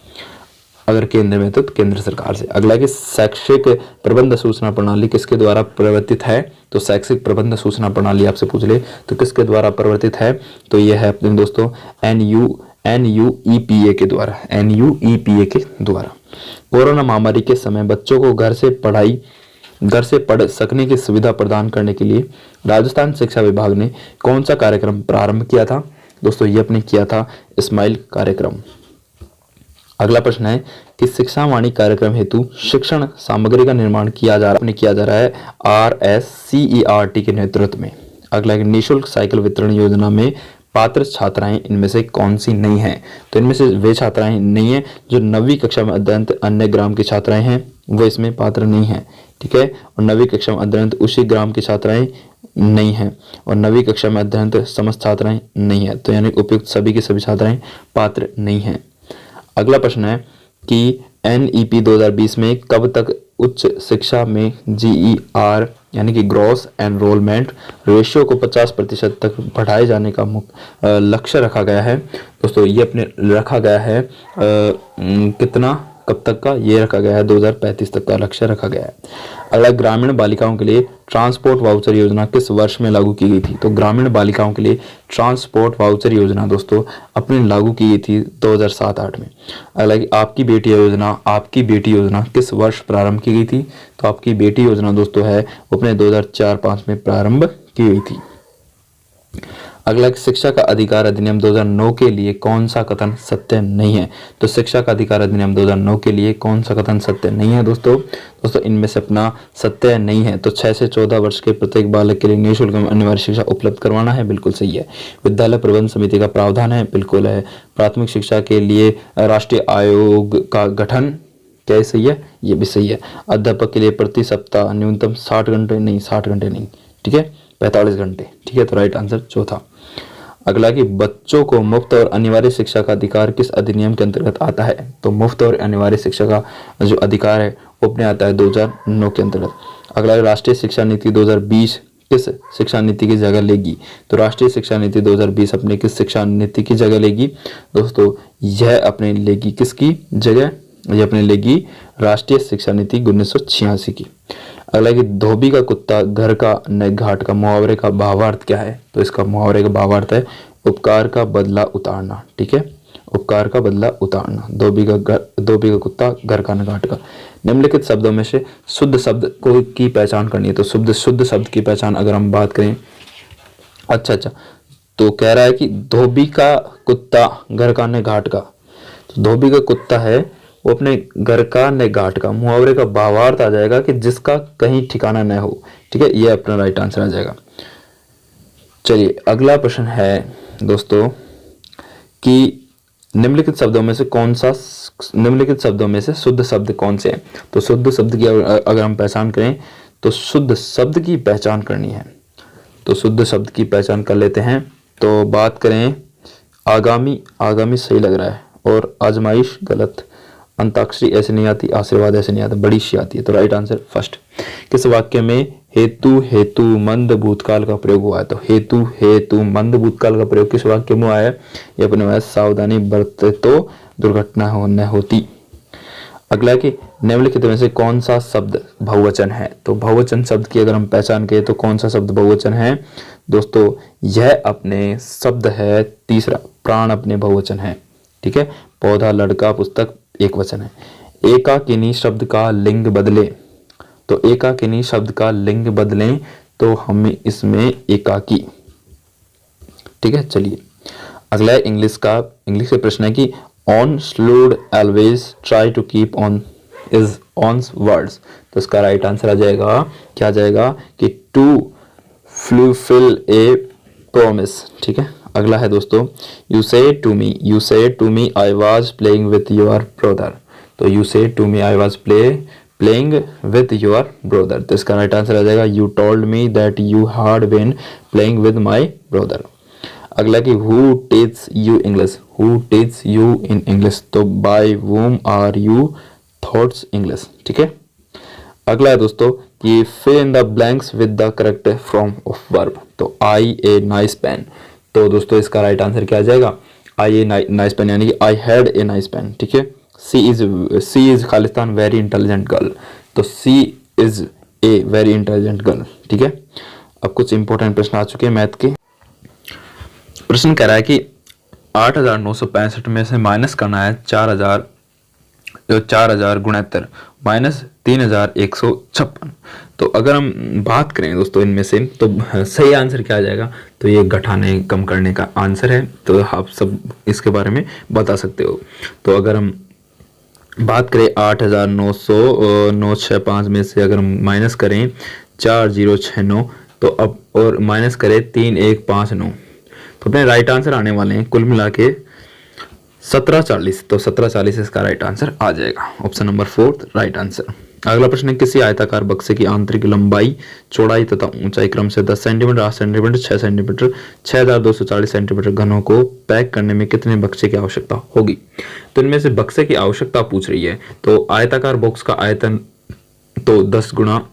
अगर केंद्र में तो केंद्र सरकार से। अगला कि शैक्षिक प्रबंध सूचना प्रणाली किसके द्वारा प्रवर्तित है। तो शैक्षिक प्रबंध सूचना प्रणाली आपसे पूछ ले तो किसके द्वारा प्रवर्तित है। तो यह है अपने दोस्तों NUEPA के द्वारा, NUEPA के द्वारा। कोरोना महामारी के समय बच्चों को घर से पढ़ सकने की सुविधा प्रदान करने के लिए राजस्थान शिक्षा विभाग ने कौन सा कार्यक्रम प्रारंभ किया था। दोस्तों ये अपने किया था स्माइल कार्यक्रम। अगला प्रश्न है कि शिक्षा वाणी कार्यक्रम हेतु शिक्षण सामग्री का निर्माण किया जा रहा है RSCERT के नेतृत्व में। अगला है निःशुल्क साइकिल वितरण योजना में पात्र छात्राएं इनमें से कौन सी नहीं है। तो इनमें से वे छात्राएं नहीं है जो 9वीं कक्षा में अध्ययनरत अन्य ग्राम की छात्राएं हैं, वो इसमें पात्र नहीं है, ठीक है। और 9वीं कक्षा में अध्ययनरत उसी ग्राम की छात्राएं नहीं है, और 9वीं कक्षा में अध्ययनरत समस्त छात्राएं नहीं है। तो यानी उपयुक्त सभी की सभी छात्राएं पात्र नहीं है। अगला प्रश्न है कि NEP 2020 में कब तक उच्च शिक्षा में GER यानी कि ग्रॉस एनरोलमेंट रेशियो को 50% तक बढ़ाए जाने का लक्ष्य रखा गया है। दोस्तों ये अपने रखा गया है कितना, कब तक का, ये रखा गया है 2035 तक का लक्ष्य रखा गया है। अगला ग्रामीण बालिकाओं के लिए ट्रांसपोर्ट वाउचर योजना किस वर्ष में लागू की गई थी। तो ग्रामीण बालिकाओं के लिए ट्रांसपोर्ट वाउचर योजना दोस्तों अपनी लागू की गई थी 2007-8 में। अगला आपकी बेटी योजना किस वर्ष प्रारंभ की गई थी। तो आपकी बेटी योजना दोस्तों है अपने 2004-5 में प्रारंभ की गई थी। अगला, शिक्षा का अधिकार अधिनियम 2009 के लिए कौन सा कथन सत्य नहीं है? तो शिक्षा का अधिकार अधिनियम 2009 के लिए कौन सा कथन सत्य नहीं है दोस्तों इनमें से अपना सत्य नहीं है। तो 6 से 14 वर्ष के प्रत्येक बालक के लिए निःशुल्क अनिवार्य शिक्षा उपलब्ध करवाना है, बिल्कुल सही है। विद्यालय प्रबंध समिति का प्रावधान है, बिल्कुल है। प्राथमिक शिक्षा के लिए राष्ट्रीय आयोग का गठन, क्या ये सही है? ये भी सही है। अध्यापक के लिए प्रति सप्ताह न्यूनतम 60 घंटे नहीं, 60 घंटे नहीं, ठीक है, 45 घंटे, ठीक है। तो राइट आंसर चौथा। अगला कि बच्चों को मुफ्त और अनिवार्य शिक्षा का अधिकार किस अधिनियम के अंतर्गत आता है? तो मुफ्त और अनिवार्य शिक्षा का जो अधिकार है वो अपने आता है 2009 के अंतर्गत। अगला, राष्ट्रीय शिक्षा नीति 2020 किस शिक्षा नीति की जगह लेगी? तो राष्ट्रीय शिक्षा नीति 2020 अपने किस शिक्षा नीति की जगह लेगी? दोस्तों यह अपने लेगी किसकी जगह? ये अपने लेगी राष्ट्रीय शिक्षा नीति 1986 की। अगला कि धोबी का कुत्ता घर का न घाट का मुहावरे का भावार्थ क्या है? तो इसका मुहावरे का भावार्थ है उपकार का बदला उतारना, ठीक है, उपकार का बदला उतारना। धोबी का कुत्ता घर का न घाट का। निम्नलिखित शब्दों में से शुद्ध शब्द को की पहचान करनी है। तो शुद्ध शब्द की पहचान अगर हम बात करें, अच्छा, तो कह रहा है कि धोबी का कुत्ता घर का न घाट का। तो धोबी का कुत्ता है वो अपने घर का न घाट का, मुहावरे का भावार्थ आ जाएगा कि जिसका कहीं ठिकाना न हो, ठीक है, ये अपना राइट आंसर आ जाएगा। चलिए अगला प्रश्न है दोस्तों कि निम्नलिखित शब्दों में से शुद्ध शब्द कौन से हैं? तो शुद्ध शब्द की अगर हम पहचान करें तो शुद्ध शब्द की पहचान करनी है। तो शुद्ध शब्द की पहचान कर लेते हैं। तो बात करें, आगामी सही लग रहा है, और आजमाइश गलत, अंताक्षरी ऐसे नहीं आती, आशीर्वाद ऐसे नहीं आता, बड़ी सी आती है। तो राइट आंसर फर्स्ट। किस वाक्य में हेतु मंद भूतकाल का प्रयोग हुआ है? तो हेतु मंद भूतकाल का प्रयोग किस वाक्य में हुआ है? ये अपने में सावधानी बरते तो दुर्घटना न होती। अगला कि निम्नलिखित में से कौन सा शब्द बहुवचन है? तो बहुवचन शब्द की अगर हम पहचान करें तो कौन सा शब्द बहुवचन है? दोस्तों यह अपने शब्द है तीसरा, प्राण अपने बहुवचन है, ठीक है। पौधा, लड़का, पुस्तक एक वचन है। एकाकिनी शब्द का लिंग बदले, तो एकाकिनी शब्द का लिंग बदलें तो हमें इसमें एकाकी, ठीक है। चलिए अगला इंग्लिश का प्रश्न है कि one should always try to keep one's own words. तो इसका राइट आंसर आ जाएगा, क्या आ जाएगा कि टू फुलफिल ए प्रॉमिस, ठीक है। अगला है दोस्तों, you say to me I was playing with your brother. तो you say to me I was playing with your brother. तो इसका राइट आंसर आ जाएगा you told me that you had been playing with my brother. अगला कि who teach you in English. तो by whom are you taught English, ठीक है। अगला है दोस्तों कि fill in the blanks with the correct form of verb. तो आई ए नाइस पेन। तो दोस्तों इसका राइट आंसर क्या आ जाएगा? आई ए नाइस पेन, यानी कि I had a nice pen, ठीक है। सी इज खालिस्तान वेरी इंटेलिजेंट गर्ल। तो she is a very intelligent girl, ठीक है। अब कुछ इंपॉर्टेंट प्रश्न आ चुके हैं मैथ के। प्रश्न कह रहा है कि 8,965 में से माइनस करना है 4,000 गुणोत्तर माइनस 3,156। तो अगर हम बात करें दोस्तों इनमें से, तो सही आंसर क्या आ जाएगा? तो ये घटाने कम करने का आंसर है। तो आप सब इसके बारे में बता सकते हो। तो अगर हम बात करें 8,965 में से अगर हम माइनस करें 4,069, तो अब और माइनस करें 3,159, तो अपने राइट आंसर आने वाले हैं कुल मिला के 1740। तो 1740 इसका राइट आंसर आ जाएगा। Option number 4 right answer. अगला प्रश्न है, किसी आयताकार बक्से की आंतरिक लंबाई, चौड़ाई तथा ऊंचाई क्रम से 10 सेंटीमीटर, 8 सेंटीमीटर, 6 सेंटीमीटर, 6,240 सेंटीमीटर घनों को पैक करने में कितने बक्से की आवश्यकता होगी? तो इनमें से बक्से की आवश्यकता पूछ रही है। तो आयताकार बॉक्स का आयतन तो 10 गुना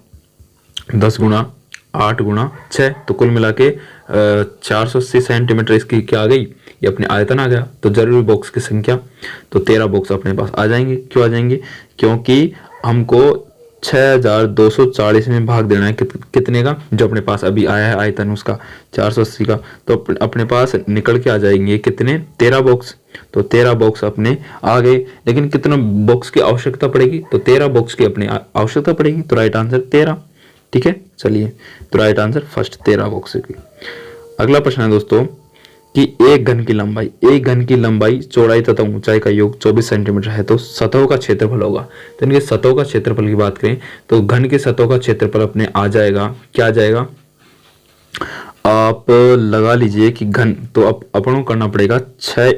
8 गुना 6, तो कुल मिला के 480 सेंटीमीटर इसकी क्या आ गई? ये अपने आयतन आ गया। तो जरूरी बॉक्स की संख्या तो 13 बॉक्स अपने पास आ जाएंगे। क्यों आ जाएंगे? क्योंकि हमको 6,240 में भाग देना है कितने का? जो अपने पास अभी आया है आयतन उसका 480 का। तो अपने पास निकल के आ जाएंगे कितने? 13 बॉक्स। तो 13 बॉक्स अपने आ गए। लेकिन कितने बॉक्स की आवश्यकता पड़ेगी? तो 13 बॉक्स की अपने आवश्यकता पड़ेगी। तो राइट आंसर 13, ठीक है। चलिए तो राइट आंसर फर्स्ट 13 बॉक्स की। अगला प्रश्न है दोस्तों कि एक घन की लंबाई चौड़ाई तथा ऊंचाई का योग 24 सेंटीमीटर है तो सतहों का क्षेत्रफल होगा। तो इनके सतहों का क्षेत्रफल की बात करें तो घन के सतहों का क्षेत्रफल अपने आ जाएगा, क्या आ जाएगा, आप लगा लीजिए कि घन, तो अब अपन को करना पड़ेगा 6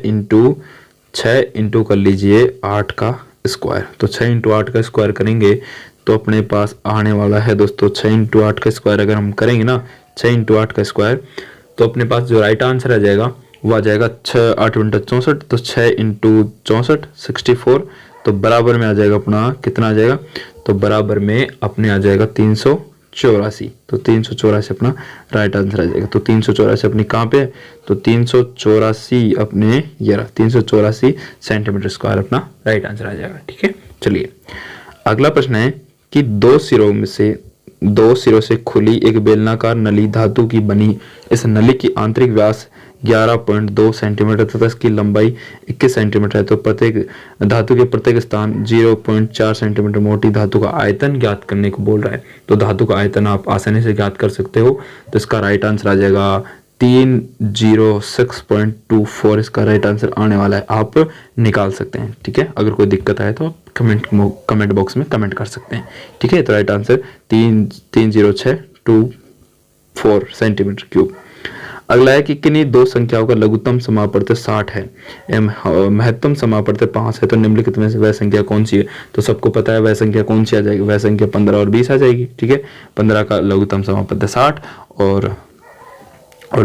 इंटू कर लीजिए 8 का स्क्वायर। तो 6 इंटू 8 का स्क्वायर करेंगे तो अपने पास आने वाला है दोस्तों 6 इंटू 8 का स्क्वायर अगर हम करेंगे ना, 6 इंटू 8 का स्क्वायर, तो अपने पास जो राइट आंसर आ जाएगा वो आ जाएगा 6 8 × 64, तो 6 इंटू 64 64, तो बराबर में आ जाएगा अपना कितना आ जाएगा, तो बराबर में अपने आ जाएगा 384। तो 384 अपना राइट आंसर आ जाएगा। तो 384 अपनी कहाँ पे है, तो 384 अपने ये रहा 384 सेंटीमीटर स्क्वायर अपना राइट आंसर आ जाएगा। ठीक है, चलिए अगला प्रश्न है कि दो सिरों से खुली एक बेलनाकार नली धातु की बनी, इस नली की आंतरिक व्यास 11.2 सेंटीमीटर तथा इसकी लंबाई 21 सेंटीमीटर है। तो प्रत्येक धातु के प्रत्येक स्थान 0.4 सेंटीमीटर मोटी धातु का आयतन ज्ञात करने को बोल रहा है। तो धातु का आयतन आप आसानी से ज्ञात कर सकते हो। तो इसका राइट आंसर आ जाएगा 306.24, इसका राइट आंसर आने वाला है, आप निकाल सकते हैं। ठीक है, अगर कोई दिक्कत आए तो आप कमेंट बॉक्स में कमेंट कर सकते हैं। ठीक है, तो राइट आंसर 30624 सेंटीमीटर क्यूब। अगला है कि किन्हीं दो संख्याओं का लघुत्तम समापवर्त 60 है एवं महत्तम समापवर्त 5 है तो निम्नलिखित में से वह संख्या कौन सी है। तो सबको पता है वह संख्या कौन सी आ जाएगी, वह संख्या 15 और 20 आ जाएगी। ठीक है, 15 का लघुत्तम समापवर्त 60 और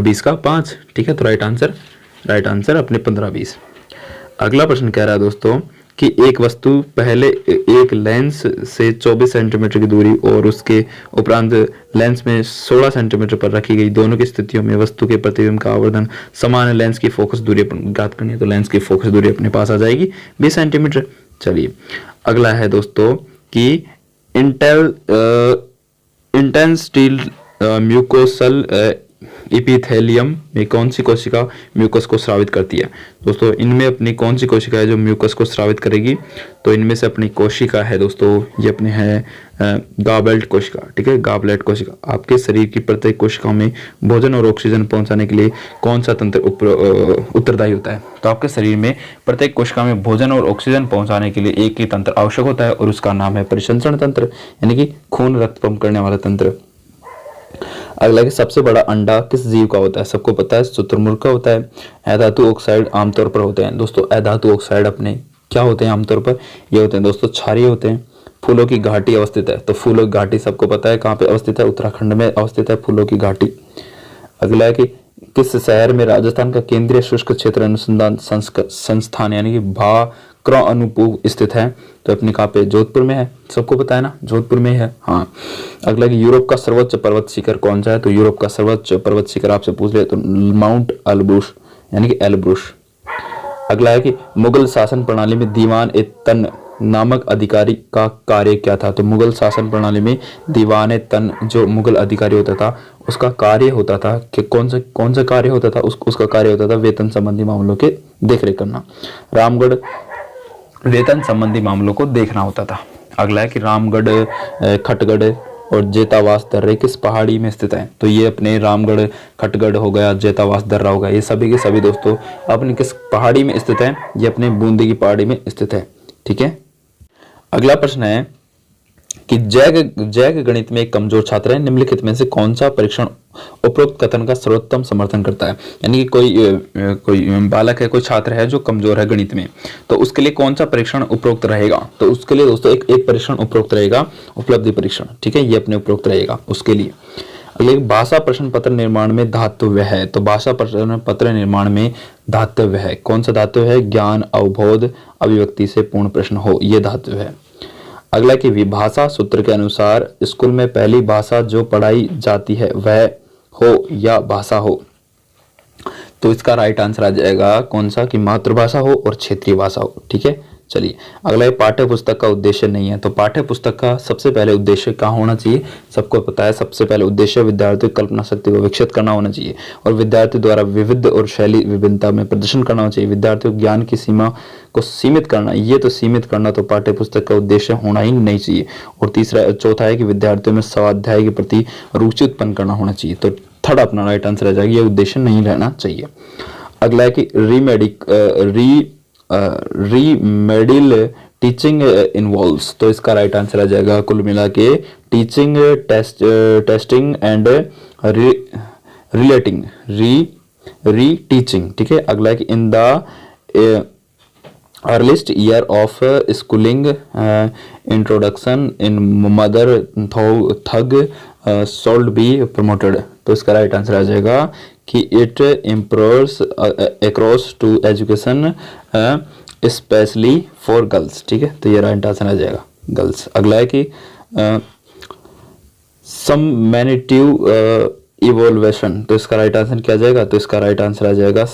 20 का 5। ठीक है, तो राइट आंसर अपने 15 20। अगला प्रश्न कह रहा है दोस्तों कि एक वस्तु पहले एक लेंस से 24 सेंटीमीटर की दूरी और उसके उपरांत लेंस में 16 सेंटीमीटर पर रखी गई, दोनों की स्थितियों में वस्तु के प्रतिबिंब का आवर्धन समान है। लेंस की फोकस दूरी ज्ञात करनी है तो लेंस की फोकस दूरी अपने पास आ जाएगी 20 सेंटीमीटर। चलिए अगला है दोस्तों कि इंटेंस स्टील म्यूकोसल इपिथेलियम में कौन सी कोशिका म्यूकस को स्रावित करती है। दोस्तों इनमें अपनी कौन सी कोशिका है जो म्यूकस को स्रावित करेगी, तो इनमें से अपनी कोशिका है दोस्तों ये अपने है गाबलेट कोशिका। ठीक है, गाबलेट कोशिका आपके शरीर की प्रत्येक कोशिकाओं में भोजन और ऑक्सीजन पहुंचाने के लिए कौन सा तंत्र उत्तरदायी होता है। तो आपके शरीर में प्रत्येक कोशिका में भोजन और ऑक्सीजन पहुंचाने के लिए एक ही तंत्र आवश्यक होता है और उसका नाम है परिसंचरण तंत्र, यानी कि खून रक्त पंप करने वाला तंत्र। अगला कि सबसे बड़ा अंडा किस जीव का होता है। सबको पता है शुतुरमुर्ग का होता है। अधातु ऑक्साइड आमतौर पर होते हैं दोस्तों, अधातु ऑक्साइड अपने क्या होते हैं आमतौर पर, ये होते हैं दोस्तों क्षारीय होते हैं। फूलों की घाटी अवस्थित है, तो फूलों की घाटी सबको पता है कहाँ पे अवस्थित है, उत्तराखंड में अवस्थित है फूलों की घाटी। अगला है कि किस शहर में राजस्थान का केंद्रीय शुष्क क्षेत्र अनुसंधान संस्थान यानी कि भाक्रानुपूग स्थित है। तो अपने कहाँ पे, जोधपुर में है, सबको पता है ना, जोधपुर में है। हाँ, अगला कि यूरोप का सर्वोच्च पर्वत शिखर कौन सा है। तो यूरोप का सर्वोच्च पर्वत शिखर आपसे पूछ ले तो माउंट एल्ब्रुस यानी कि एल्ब्रुस। अगला है कि मुगल शासन प्रणाली में दीवान ए तन नामक अधिकारी का कार्य क्या था। तो मुगल शासन प्रणाली में दीवान ए तन जो मुगल अधिकारी होता था उसका कार्य होता था कि कौन सा कार्य होता था, उसका कार्य होता था वेतन संबंधी मामलों के देखरेख करना। रामगढ़ वेतन संबंधी मामलों को देखना होता था। अगला है कि रामगढ़ खटगढ़ और जेतावास दर्रे किस पहाड़ी में स्थित है। तो ये अपने रामगढ़ खटगढ़ हो गया, जेतावास दर्रा हो गया, ये सभी के सभी दोस्तों अपने किस पहाड़ी में स्थित है, ये अपने बूंदी की पहाड़ी में स्थित है। ठीक है, अगला प्रश्न है कि जैक गणित में एक कमजोर छात्र है, निम्नलिखित में से कौन सा परीक्षण उपरोक्त कथन का सर्वोत्तम समर्थन करता है। यानी कि कोई बालक है, कोई छात्र है जो कमजोर है गणित में, तो उसके लिए कौन सा परीक्षण उपरोक्त रहेगा। तो उसके लिए दोस्तों एक परीक्षण उपरोक्त रहेगा, उपलब्धि परीक्षण। ठीक है, ये अपने उपरोक्त रहेगा उसके लिए। अगले भाषा प्रश्न पत्र निर्माण में धातव्य है। तो भाषा प्रश्न पत्र निर्माण में धातव्य है, कौन सा धातव्य है, ज्ञान अवबोध अभिव्यक्ति से पूर्ण प्रश्न हो, ये धातव्य है। अगला कि विभाषा सूत्र के अनुसार स्कूल में पहली भाषा जो पढ़ाई जाती है वह हो या भाषा हो। तो इसका राइट आंसर आ जाएगा कौन सा, कि मातृभाषा हो और क्षेत्रीय भाषा हो। ठीक है, चलिए अगला पाठ्य पुस्तक का उद्देश्य नहीं है। तो पाठ्य पुस्तक का सबसे पहले उद्देश्य क्या होना चाहिए, सबको पता है। सबसे पहले उद्देश्य विद्यार्थियों की कल्पना शक्ति को विकसित करना होना चाहिए और विद्यार्थी द्वारा विविध और शैली विभिन्नता में प्रदर्शन करना होना चाहिए। विद्यार्थियों को ज्ञान की सीमा को सीमित करना, ये तो सीमित करना तो पाठ्य पुस्तक का उद्देश्य होना ही नहीं चाहिए। और चौथा है कि विद्यार्थियों में स्वाध्याय के प्रति रुचि उत्पन्न करना होना चाहिए। तो थर्ड अपना राइट आंसर आ जाएगा, ये उद्देश्य नहीं रहना चाहिए। अगला है कि रीमेडियल टीचिंग इन्वॉल्व्स, तो इसका राइट आंसर आ जाएगा कुल मिला के teaching, testing and relating, reteaching. ठीक है। अगला है कि in the earliest year of schooling introduction in mother tongue should be promoted, तो इसका राइट आंसर आ जाएगा कि it improves across to education specially for girls. ठीक है, तो ये राइट आंसर आ जाएगा गर्ल्स। अगला है कि समेटिव इवोल्यूशन, तो इसका राइट आंसर क्या आ जाएगा, तो इसका राइट आंसर आ जाएगा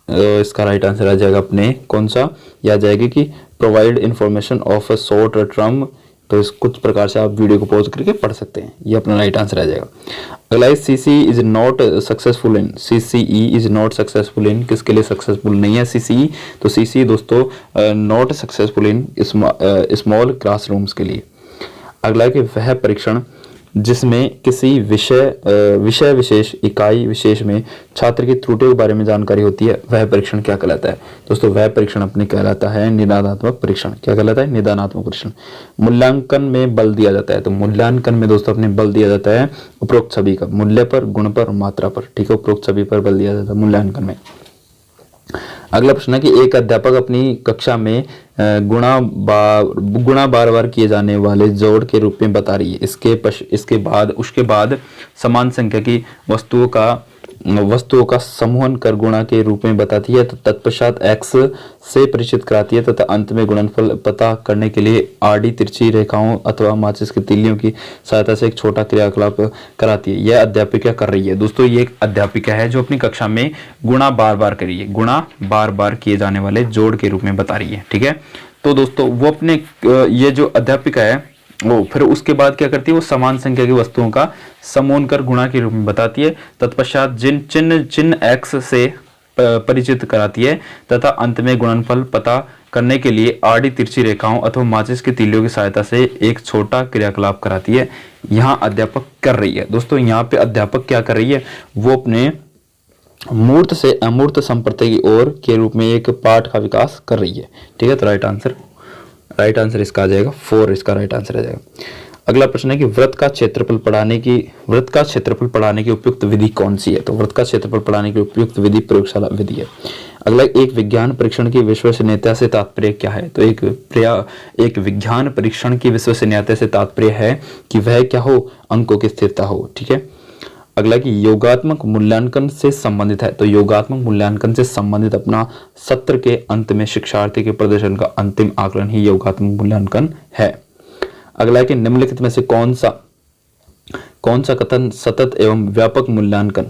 इसका राइट आंसर आ जाएगा अपने कौन सा, यह आ जाएगी कि provide information of a short term, तो इस कुछ प्रकार से आप वीडियो को पॉज करके पढ़ सकते हैं, ये अपना राइट आंसर आ जाएगा। अगला है CC is not successful in, CCE is not successful in, किसके लिए सक्सेसफुल नहीं है सीसीई, तो सीसीई दोस्तों not successful in small classrooms के लिए। अगला है कि वह परीक्षण जिसमें किसी विषय विशेष, इकाई विशेष में छात्र की त्रुटियों के बारे में जानकारी होती है, वह परीक्षण क्या कहलाता है दोस्तों, वह परीक्षण अपने कहलाता है निदानात्मक परीक्षण। क्या कहलाता है, निदानात्मक परीक्षण। मूल्यांकन में बल दिया जाता है, तो मूल्यांकन में दोस्तों अपने बल दिया जाता है उपरोक्त सभी का, मूल्य पर, गुण पर, मात्रा पर। ठीक है, उपरोक्त सभी पर बल दिया जाता है मूल्यांकन में। अगला प्रश्न है कि एक अध्यापक अपनी कक्षा में गुणा बार बार किए जाने वाले जोड़ के रूप में बता रही है, उसके बाद समान संख्या की वस्तुओं का समूहन कर गुणा के रूप में बताती है, तो तत्पश्चात x से परिचित कराती है तथा अंत में गुणनफल पता करने के लिए आड़ी तिरछी रेखाओं अथवा माचिस की तीलियों की सहायता से एक छोटा क्रियाकलाप कराती है। यह अध्यापिका कर रही है दोस्तों, ये एक अध्यापिका है जो अपनी कक्षा में गुणा बार बार कर रही है, गुणा बार बार किए जाने वाले जोड़ के रूप में बता रही है। ठीक है, तो दोस्तों वो अपने ये जो अध्यापिका है वो फिर उसके बाद क्या करती है, वो समान संख्या की वस्तुओं का समूहन कर गुणा के रूप में बताती है, तत्पश्चात जिन चिन्ह x से परिचित कराती है तथा अंत में गुणनफल पता करने के लिए आड़ी तिरछी रेखाओं अथवा माचिस की तीलियों की सहायता से एक छोटा क्रियाकलाप कराती है। यहाँ अध्यापक कर रही है दोस्तों, यहाँ पे अध्यापक क्या कर रही है, वो अपने मूर्त से अमूर्त संप्रति की ओर के रूप में एक पाठ का विकास कर रही है। ठीक है, तो राइट आंसर इसका आ जाएगा 4, इसका राइट आंसर आ जाएगा। अगला प्रश्न है कि वृत्त का क्षेत्रफल पढ़ाने की उपयुक्त विधि कौन सी है, तो वृत्त का क्षेत्रफल पढ़ाने की उपयुक्त विधि प्रयोगशाला विधि है। अगला, एक विज्ञान परीक्षण की विश्वसनीयता से तात्पर्य क्या है, तो एक विज्ञान परीक्षण की विश्वसनीयता से तात्पर्य है कि वह क्या हो, अंकों की स्थिरता हो। ठीक है। अगला कि योगात्मक मूल्यांकन से संबंधित है, तो योगात्मक मूल्यांकन से संबंधित अपना सत्र के अंत में शिक्षार्थी के प्रदर्शन का अंतिम आकलन ही योगात्मक मूल्यांकन है। अगला है कि निम्नलिखित में से कौन सा कथन सतत एवं व्यापक मूल्यांकन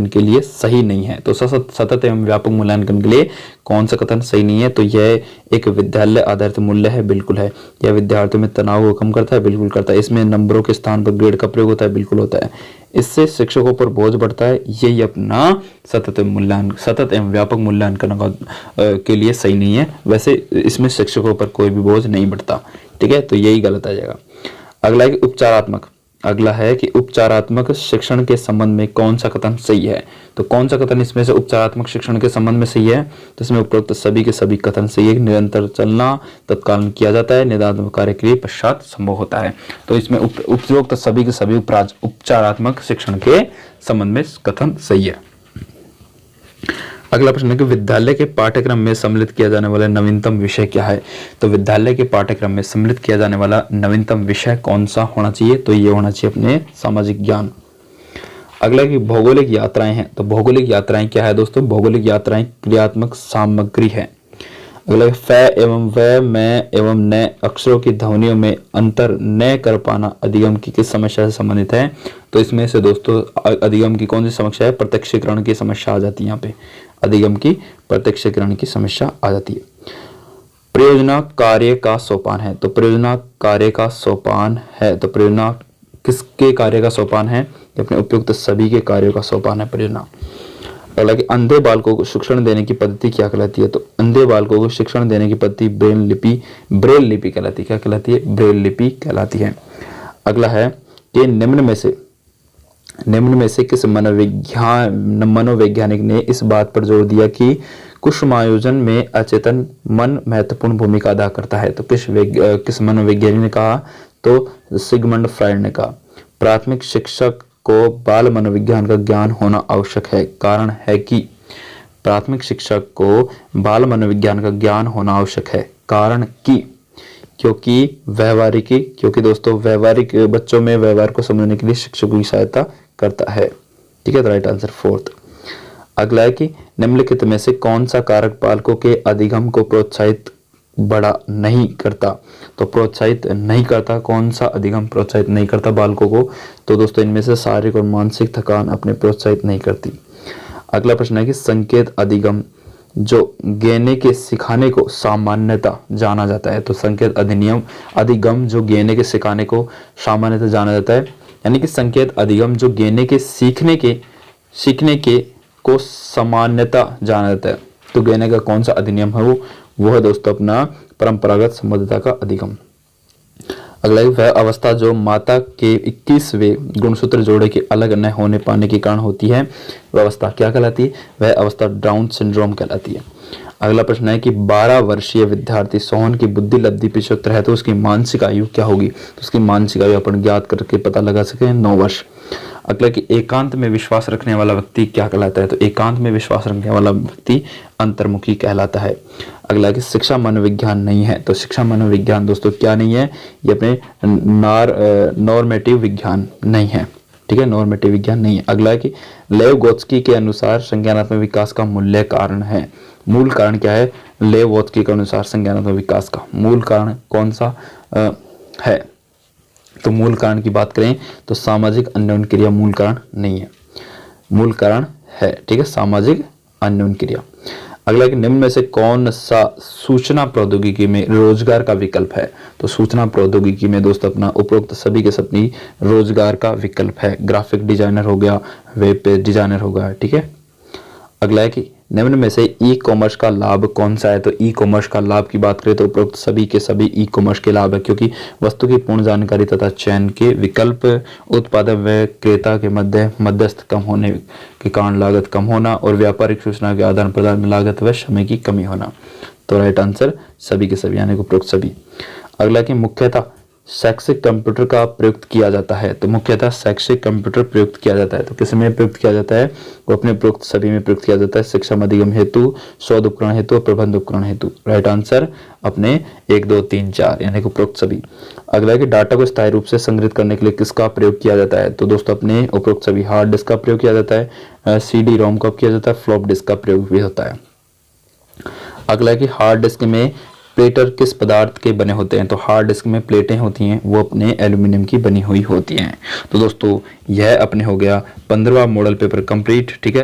के लिए सही नहीं है, तो सतत एवं व्यापक मूल्यांकन के लिए कौन सा कथन सही नहीं है, तो यह एक विद्यालय आधारित मूल्य है, बिल्कुल है। यह विद्यार्थियों में तनाव को कम करता है, बिल्कुल करता है। इसमें नंबरों के स्थान पर ग्रेड का प्रयोग होता है, बिल्कुल होता है। इससे शिक्षकों पर बोझ बढ़ता है, यही अपना सतत एवं व्यापक मूल्यांकन के लिए सही नहीं है। वैसे इसमें शिक्षकों पर कोई भी बोझ नहीं बढ़ता। ठीक है, तो यही गलत आ जाएगा। अगला है कि उपचारात्मक शिक्षण के संबंध में कौन सा कथन सही है, तो कौन सा कथन इसमें से उपचारात्मक शिक्षण के संबंध में सही है, तो इसमें उपरोक्त सभी के सभी कथन सही है। निरंतर चलना तत्काल किया जाता है, निदानात्मक कार्य के लिए पश्चात संभव होता है, तो इसमें उपरोक्त सभी के सभी उपचारात्मक शिक्षण के संबंध में कथन सही है। अगला प्रश्न है कि विद्यालय के पाठ्यक्रम में सम्मिलित किया जाने वाला नवीनतम विषय क्या है, तो विद्यालय के पाठ्यक्रम में सम्मिलित किया जाने वाला नवीनतम विषय कौन सा होना चाहिए, तो ये होना चाहिए अपने सामाजिक ज्ञान। अगला कि भौगोलिक यात्राएं हैं, तो भौगोलिक यात्राएं क्या है दोस्तों, भौगोलिक यात्राएं क्रियात्मक सामग्री है। अगला फ एवं व, मैं एवं न अक्षरों की ध्वनियों में अंतर न कर पाना अधिगम की किस समस्या से संबंधित है, तो इसमें से दोस्तों अधिगम की कौन सी समस्या है, प्रत्यक्षीकरण की समस्या आ जाती है। यहाँ पे अधिगम की प्रत्यक्षीकरण की समस्या आ जाती है। प्रयोजना कार्य का सोपान है, तो प्रयोजना कार्य का सोपान है, तो प्रयोजना किसके कार्य का सोपान है, अपने उपयुक्त सभी के कार्यों का सोपान है प्रयोजना। अगला कि अंधे बालकों को शिक्षण देने की पद्धति क्या कहलाती है, तो अंधे बालकों को शिक्षण देने की पद्धति ब्रेल लिपि कहलाती है। क्या कहलाती है, ब्रेल लिपि कहलाती है। अगला है कि निम्न में से निम्न में से किस मनोवैज्ञानिक ने इस बात पर जोर दिया कि कुसुमायोजन में अचेतन मन महत्वपूर्ण भूमिका अदा करता है? तो किस मनोवैज्ञानिक ने कहा? तो सिगमंड फ्राइड ने कहा। प्राथमिक शिक्षक को बाल मनोविज्ञान का ज्ञान होना आवश्यक है, कारण है कि प्राथमिक शिक्षक को बाल मनोविज्ञान का ज्ञान होना आवश्यक है, कारण क्योंकि दोस्तों व्यवहारिक बच्चों में व्यवहार को समझने के लिए शिक्षकों की सहायता करता है। ठीक है, तो राइट आंसर फोर्थ। अगला है कि निम्नलिखित में से कौन सा कारक बालकों के अधिगम को प्रोत्साहित बड़ा नहीं करता? तो प्रोत्साहित नहीं करता, कौन सा अधिगम प्रोत्साहित नहीं करता बालकों को? तो दोस्तों इनमें से शारीरिक और मानसिक थकान अपने प्रोत्साहित नहीं करती। अगला प्रश्न है कि संकेत अधिगम जो गेने के सिखाने को सामान्यतः जाना जाता है। तो संकेत अधिगम जो गेने के सिखाने को सामान्यतः जाना जाता है, यानी कि संकेत अधिगम जो गेने के सीखने के को सामान्यतः जाना जाता है। तो गेने का कौन सा अधिनियम है? वो है दोस्तों अपना परंपरागत संबद्धता का अधिगम। अगला वह अवस्था जो माता के 21वें गुणसूत्र जोड़े के अलग न होने पाने के कारण होती है, वह अवस्था क्या कहलाती है? वह अवस्था डाउन सिंड्रोम कहलाती है। अगला प्रश्न है कि 12 वर्षीय विद्यार्थी सोहन की बुद्धि लब्धि 75 है, तो उसकी मानसिक आयु क्या होगी? तो उसकी मानसिक आयु अपन ज्ञात करके पता लगा सके 9 वर्ष। अगला कि एकांत में विश्वास रखने वाला व्यक्ति क्या कहलाता है? तो एकांत में विश्वास रखने वाला व्यक्ति अंतर्मुखी कहलाता है। अगला कि शिक्षा मनोविज्ञान नहीं है। तो शिक्षा मनोविज्ञान दोस्तों क्या नहीं है? ये अपने नॉर्मेटिव विज्ञान नहीं है। ठीक है, नॉर्मेटिव विज्ञान नहीं है। अगला कि लेवगोत्स्की के अनुसार संज्ञानात्मक विकास का मूल्य कारण है। मूल कारण क्या है? लेवगोत्स्की के अनुसार संज्ञानात्मक विकास का मूल कारण कौन सा है? तो मूल कारण की बात करें तो सामाजिक अन्योन्य क्रिया मूल कारण नहीं है, मूल कारण है। ठीक है, सामाजिक अन्योन्य क्रिया। अगला कि निम्न में से कौन सा सूचना प्रौद्योगिकी में रोजगार का विकल्प है? तो सूचना प्रौद्योगिकी में दोस्तों अपना उपरोक्त सभी के सभी रोजगार का विकल्प है। ग्राफिक डिजाइनर हो गया, वेब पेज डिजाइनर हो गया। ठीक है, अगला है कि निम्न में से ई कॉमर्स का लाभ कौन सा है? तो ई कॉमर्स का लाभ की बात करें तो उपरोक्त सभी के सभी ई कॉमर्स के लाभ है, क्योंकि वस्तु की पूर्ण जानकारी तथा चयन के विकल्प, उत्पादक व क्रेता के मध्यस्थ कम होने के कारण लागत कम होना और व्यापारिक सूचना के आदान प्रदान में लागत व समय की कमी होना। तो राइट आंसर सभी के सभी, यानी उपरोक्त सभी। अगला कि मुख्यतः शैक्षिक कंप्यूटर का प्रयुक्त किया जाता है। तो मुख्यतः शैक्षिक कंप्यूटर प्रयुक्त किया जाता है। तो किस में प्रयुक्त किया जाता है? वो अपने प्रयुक्त सभी में प्रयुक्त किया जाता है। शिक्षा अधिगम हेतु, शोध उपकरण हेतु, प्रबंध उपकरण हेतु। राइट आंसर अपने 1 2 3 4 यानी कि उपरोक्त सभी। अगला है कि डाटा को स्थायी रूप से संग्रहित करने के लिए किसका प्रयोग किया जाता है? तो दोस्तों अपने उपरोक्त सभी। हार्ड डिस्क का प्रयोग किया जाता है, CD रोम का किया जाता है, फ्लॉप डिस्क का प्रयोग भी होता है। अगला है कि हार्ड डिस्क में प्लेटर किस पदार्थ के बने होते हैं? तो हार्ड डिस्क में प्लेटें होती हैं वो अपने एल्यूमिनियम की बनी हुई होती हैं। तो दोस्तों यह अपने हो गया 15वां मॉडल पेपर कंप्लीट। ठीक है।